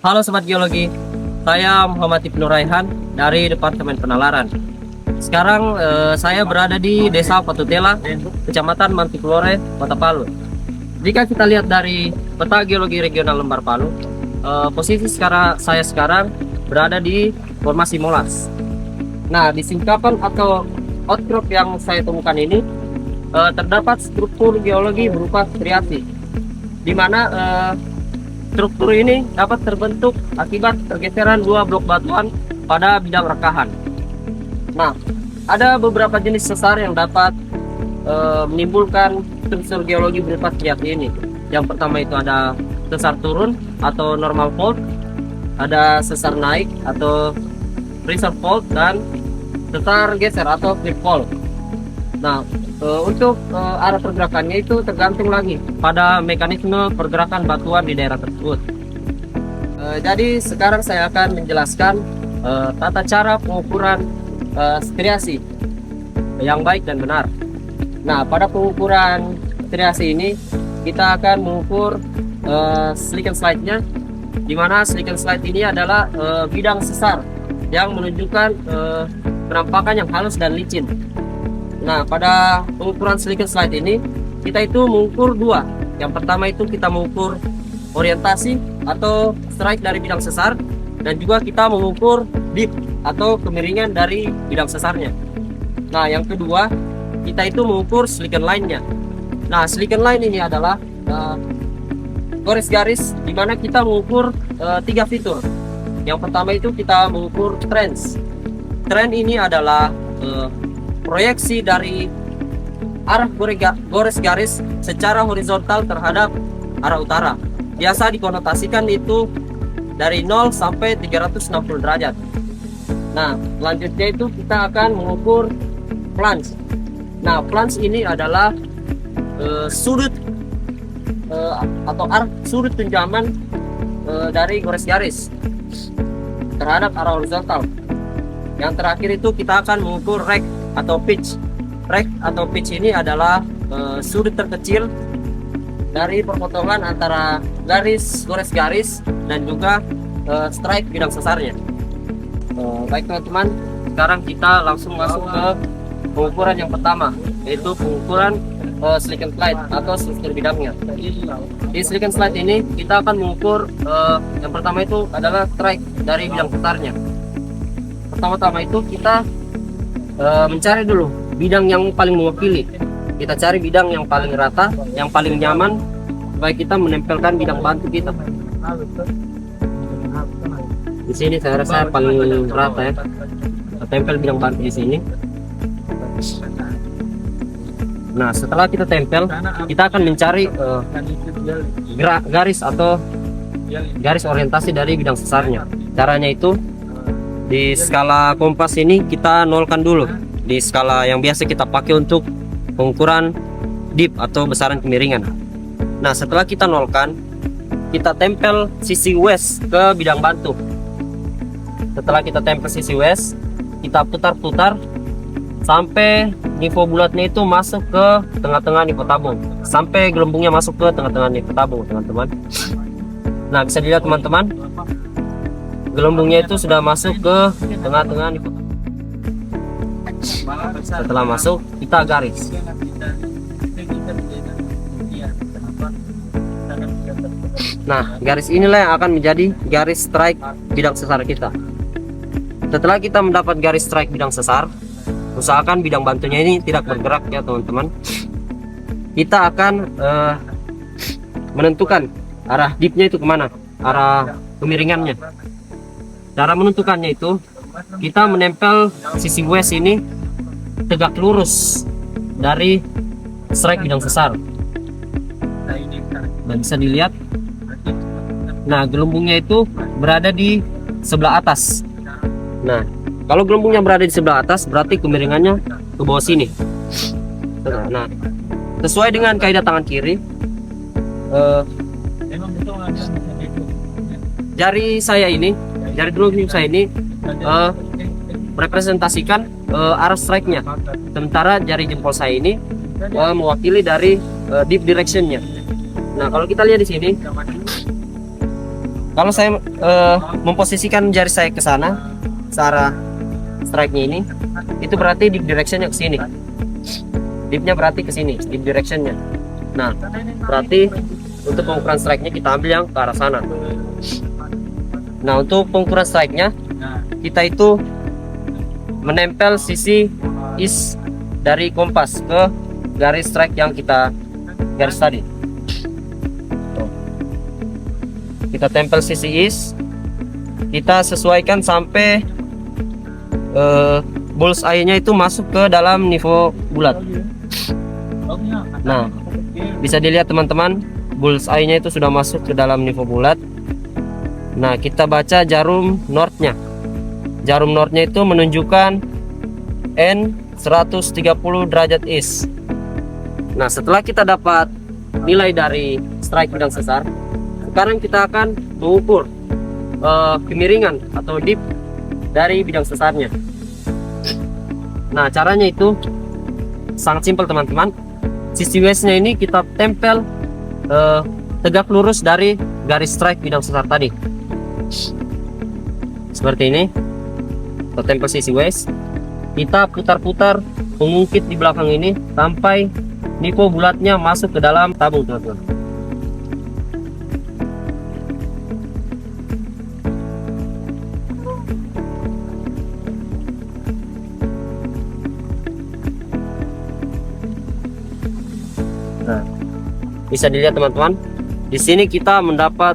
Halo Sobat Geologi, saya Muhammad Ibnu Raihan dari Departemen Penalaran. Sekarang saya berada di Desa Patutela, Kecamatan Mantiklore, Kota Palu. Jika kita lihat dari peta geologi regional Lembar Palu, posisi saya sekarang berada di formasi Molas. Nah, di singkapan atau outcrop yang saya temukan ini terdapat struktur geologi berupa striasi, di mana struktur ini dapat terbentuk akibat pergeseran dua blok batuan pada bidang rekahan. Nah, ada beberapa jenis sesar yang dapat menimbulkan struktur geologi berupa striasi ini. Yang pertama itu ada sesar turun atau normal fault, ada sesar naik atau reserve fault, dan sesar geser atau flip fault. Nah, untuk arah pergerakannya itu tergantung lagi pada mekanisme pergerakan batuan di daerah tersebut. Jadi sekarang saya akan menjelaskan tata cara pengukuran striasi yang baik dan benar. Nah, pada pengukuran striasi ini kita akan mengukur slick and slide-nya, di mana slick and slide ini adalah bidang sesar yang menunjukkan penampakan yang halus dan licin. Nah, pada pengukuran slick and slide ini kita itu mengukur dua. Yang pertama itu kita mengukur orientasi atau strike dari bidang sesar, dan juga kita mengukur dip atau kemiringan dari bidang sesarnya. Nah, yang kedua kita itu mengukur slick and line-nya. Nah, slick and line ini adalah garis-garis di mana kita mengukur tiga fitur. Yang pertama itu kita mengukur trends. Trend ini adalah proyeksi dari arah gores garis secara horizontal terhadap arah utara. Biasa dikonotasikan itu dari 0 sampai 360 derajat. Nah, selanjutnya itu kita akan mengukur plunge. Nah, plunge ini adalah sudut atau arah sudut pinjaman dari gores garis terhadap arah horizontal. Yang terakhir itu kita akan mengukur rake atau pitch. Rake atau pitch ini adalah sudut terkecil dari perpotongan antara gores garis dan juga strike bidang sesarnya. Baik teman-teman, sekarang kita langsung masuk ke pengukuran yang pertama, yaitu pengukuran slick and slide atau struktur bidangnya. Di slick and slide ini kita akan mengukur yang pertama itu adalah strike dari bidang sesarnya. Pertama-tama itu kita mencari dulu bidang yang paling mewakili. Kita cari bidang yang paling rata, yang paling nyaman, supaya kita menempelkan bidang bantu kita. Di sini saya rasa paling rata ya. Kita tempel bidang bantu di sini. Nah, setelah kita tempel, kita akan mencari garis atau garis orientasi dari bidang sesarnya. Caranya itu di skala kompas ini kita nolkan dulu di skala yang biasa kita pakai untuk pengukuran dip atau besaran kemiringan. Nah, setelah kita nolkan, kita tempel sisi west ke bidang bantu. Setelah kita tempel sisi west, kita putar-putar sampai nivo bulatnya itu masuk ke tengah-tengah nivo tabung, sampai gelembungnya masuk ke tengah-tengah nivo tabung, teman-teman. Nah, bisa dilihat teman-teman, gelembungnya itu sudah masuk ke tengah-tengah nivo. Setelah masuk, kita garis. Nah, garis inilah yang akan menjadi garis strike bidang sesar kita. Setelah kita mendapat garis strike bidang sesar, usahakan bidang bantunya ini tidak bergerak ya teman-teman. Kita akan menentukan arah dipnya itu kemana, arah kemiringannya. Cara menentukannya itu kita menempel sisi west ini tegak lurus dari strike bidang sesar, dan bisa dilihat. Nah, gelembungnya itu berada di sebelah atas. Nah, kalau gelembungnya berada di sebelah atas, berarti kemiringannya ke bawah sini. Nah, sesuai dengan kaidah tangan kiri, jari telunjuk saya ini merepresentasikan arah strike-nya, sementara jari jempol saya ini mewakili dari deep direction-nya. Nah, kalau kita lihat di sini, Kalau saya memposisikan jari saya ke sana, searah strike-nya ini, itu berarti dip direction-nya ke sini. Dipnya berarti ke sini, dip direction-nya. Nah, berarti untuk pengukuran strike-nya kita ambil yang ke arah sana. Nah, untuk pengukuran strike-nya, kita itu menempel sisi is dari kompas ke garis strike yang kita garis tadi. Kita tempel sisi is, kita sesuaikan sampai bullseye-nya itu masuk ke dalam nivou bulat. Nah, bisa dilihat teman-teman, bullseye-nya itu sudah masuk ke dalam nivou bulat. Nah, kita baca jarum north-nya. Jarum north-nya itu menunjukkan N 130 derajat is. Nah, setelah kita dapat nilai dari strike bidang sesar, sekarang kita akan mengukur kemiringan atau dip dari bidang sesarnya. Nah, caranya itu sangat simpel teman-teman. Sisi west-nya ini kita tempel tegak lurus dari garis strike bidang sesar tadi. Seperti ini. Kita tempel sisi west. Kita putar-putar pengungkit di belakang ini sampai nivou bulatnya masuk ke dalam tabung, teman-teman. Nah, bisa dilihat teman-teman, di sini kita mendapat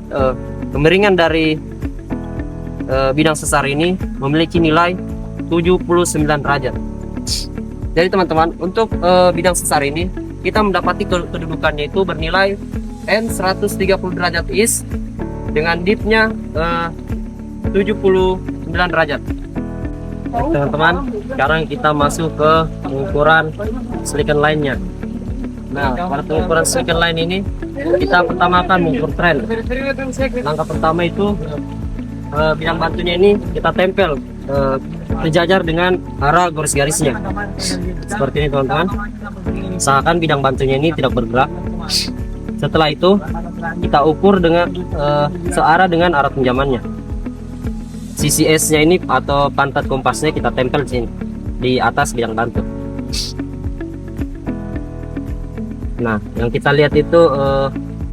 kemiringan dari bidang sesar ini memiliki nilai 79 derajat. Jadi teman-teman, untuk bidang sesar ini kita mendapati kedudukannya itu bernilai N 130 derajat is dengan dipnya 79 derajat. Teman-teman, sekarang kita masuk ke pengukuran silicon line-nya. Nah, pada pengukuran silicon line ini kita pertama akan mengukur trend. Langkah pertama itu bidang bantunya ini kita tempel sejajar dengan arah garis-garisnya. Seperti ini teman-teman. Usahakan bidang bantunya ini tidak bergerak. Setelah itu kita ukur dengan searah dengan arah pinjamannya. Sisi S-nya ini atau pantat kompasnya kita tempel di sini di atas bidang bantu. Nah, yang kita lihat itu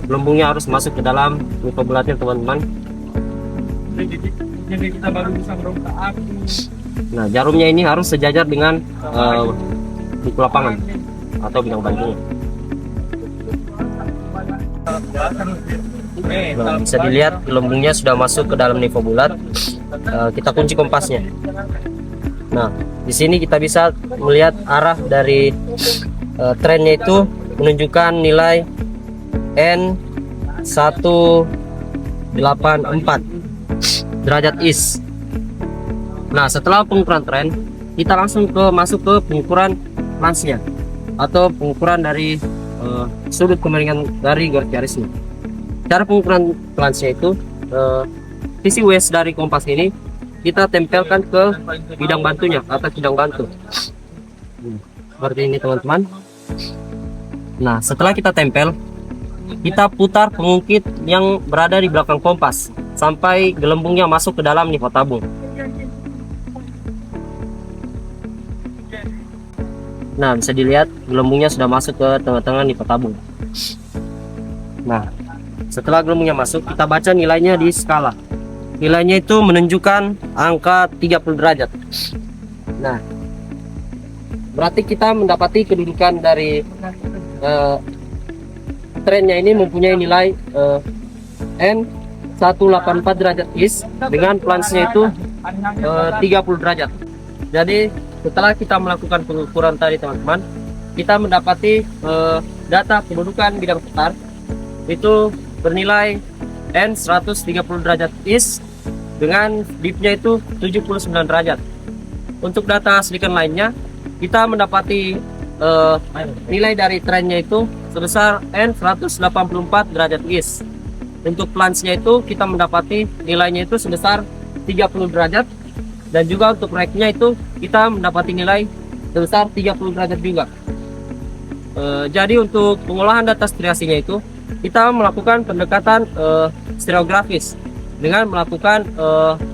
gelembungnya harus masuk ke dalam nivou bulatnya teman-teman. Nah, jarumnya ini harus sejajar dengan buku lapangan atau bidang bantunya. Nah, bisa dilihat gelembungnya sudah masuk ke dalam nivou bulat. Kita kunci kompasnya. Nah, di sini kita bisa melihat arah dari trennya itu menunjukkan nilai N 184 derajat is. Nah, setelah pengukuran tren, kita langsung masuk ke pengukuran flange-nya atau pengukuran dari sudut kemiringan dari garis-garisnya. Cara pengukuran flange-nya itu sisi west dari kompas ini kita tempelkan ke bidang bantunya atau bidang bantu. Seperti ini teman-teman. Nah, setelah kita tempel, kita putar pengungkit yang berada di belakang kompas sampai gelembungnya masuk ke dalam nivou tabung. Nah, bisa dilihat gelembungnya sudah masuk ke tengah-tengah nivou tabung. Nah, setelah gelembungnya masuk, kita baca nilainya di skala. Nilainya itu menunjukkan angka 30 derajat. Nah, berarti kita mendapati kedudukan dari trennya ini mempunyai nilai N 184 derajat is dengan flange-nya itu 30 derajat. Jadi setelah kita melakukan pengukuran tadi teman-teman, kita mendapati data kedudukan bidang sesar itu bernilai N 130 derajat is dengan dipnya itu 79 derajat. Untuk data silicon line-nya kita mendapati nilai dari trennya itu sebesar N 184 derajat is. Untuk flange-nya itu kita mendapati nilainya itu sebesar 30 derajat, dan juga untuk rack-nya itu kita mendapati nilai sebesar 30 derajat juga. Jadi untuk pengolahan data striasinya itu kita melakukan pendekatan stereografis. dengan melakukan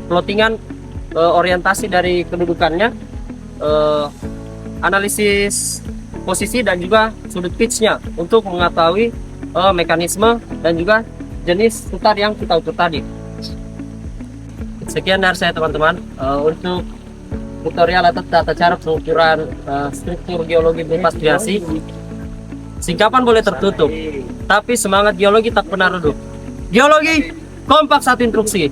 plottingan orientasi dari kedudukannya, analisis posisi dan juga sudut pitchnya untuk mengetahui mekanisme dan juga jenis putar yang kita ukur tadi. Sekian dari saya teman-teman, untuk tutorial atau tata cara pengukuran struktur geologi berupa striasi. Singkapan boleh tertutup, tapi semangat geologi tak pernah redup. Geologi kompak satu instruksi.